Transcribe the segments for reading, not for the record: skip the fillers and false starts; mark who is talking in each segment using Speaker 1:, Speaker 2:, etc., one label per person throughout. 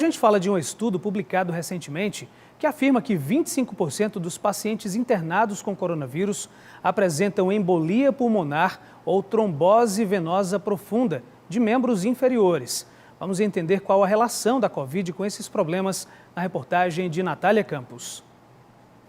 Speaker 1: A gente fala de um estudo publicado recentemente que afirma que 25% dos pacientes internados com coronavírus apresentam embolia pulmonar ou trombose venosa profunda de membros inferiores. Vamos entender qual a relação da Covid com esses problemas na reportagem de Natália Campos.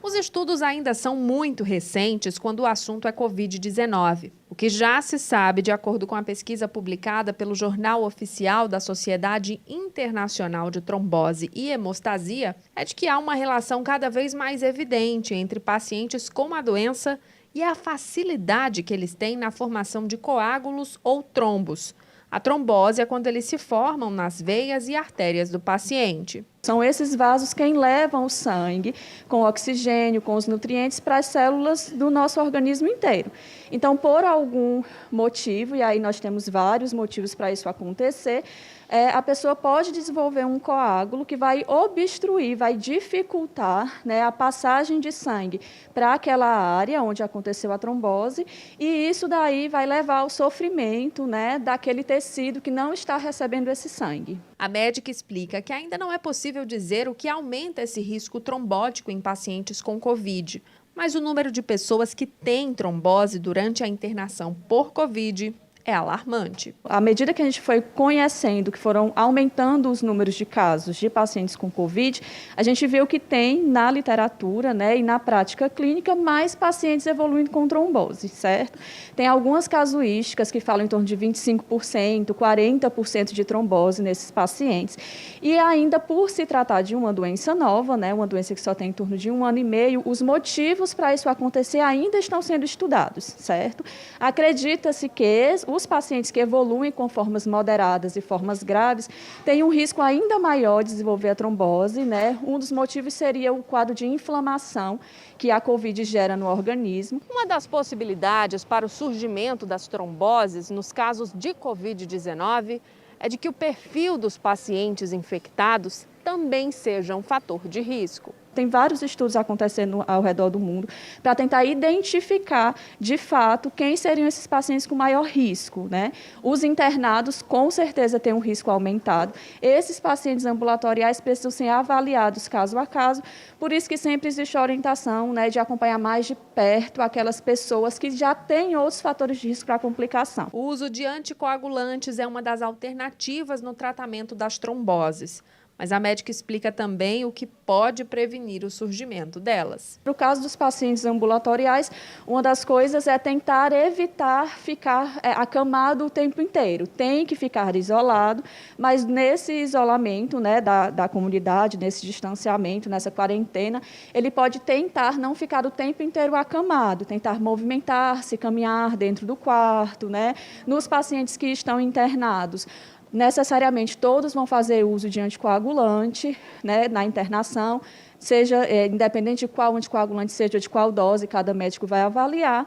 Speaker 2: Os estudos ainda são muito recentes quando o assunto é Covid-19. O que já se sabe, de acordo com a pesquisa publicada pelo Jornal Oficial da Sociedade Internacional de Trombose e Hemostasia, é de que há uma relação cada vez mais evidente entre pacientes com a doença e a facilidade que eles têm na formação de coágulos ou trombos. A trombose é quando eles se formam nas veias e artérias do paciente.
Speaker 3: São esses vasos quem levam o sangue com oxigênio, com os nutrientes para as células do nosso organismo inteiro. Então, por algum motivo, e aí nós temos vários motivos para isso acontecer, a pessoa pode desenvolver um coágulo que vai obstruir, vai dificultar, a passagem de sangue para aquela área onde aconteceu a trombose, e isso daí vai levar ao sofrimento, daquele tecido que não está recebendo esse sangue.
Speaker 2: A médica explica que ainda não é possível dizer o que aumenta esse risco trombótico em pacientes com Covid, mas o número de pessoas que têm trombose durante a internação por Covid é alarmante.
Speaker 3: À medida que a gente foi conhecendo, que foram aumentando os números de casos de pacientes com Covid, a gente viu que tem na literatura, e na prática clínica, mais pacientes evoluindo com trombose, certo? Tem algumas casuísticas que falam em torno de 25%, 40% de trombose nesses pacientes. E ainda por se tratar de uma doença nova, uma doença que só tem em torno de 1 ano e meio, os motivos para isso acontecer ainda estão sendo estudados, certo? Acredita-se que os pacientes que evoluem com formas moderadas e formas graves têm um risco ainda maior de desenvolver a trombose, Um dos motivos seria o quadro de inflamação que a Covid gera no organismo.
Speaker 2: Uma das possibilidades para o surgimento das tromboses nos casos de Covid-19 é de que o perfil dos pacientes infectados também seja um fator de risco.
Speaker 3: Tem vários estudos acontecendo ao redor do mundo para tentar identificar, de fato, quem seriam esses pacientes com maior risco, Os internados, com certeza, têm um risco aumentado. Esses pacientes ambulatoriais precisam ser avaliados caso a caso, por isso que sempre existe a orientação, de acompanhar mais de perto aquelas pessoas que já têm outros fatores de risco para complicação.
Speaker 2: O uso de anticoagulantes é uma das alternativas no tratamento das tromboses. Mas a médica explica também o que pode prevenir o surgimento delas.
Speaker 3: No caso dos pacientes ambulatoriais, uma das coisas é tentar evitar ficar acamado o tempo inteiro. Tem que ficar isolado, mas nesse isolamento da comunidade, nesse distanciamento, nessa quarentena, ele pode tentar não ficar o tempo inteiro acamado, tentar movimentar-se, caminhar dentro do quarto. Nos pacientes que estão internados, necessariamente todos vão fazer uso de anticoagulante na internação, seja independente de qual anticoagulante seja, de qual dose cada médico vai avaliar.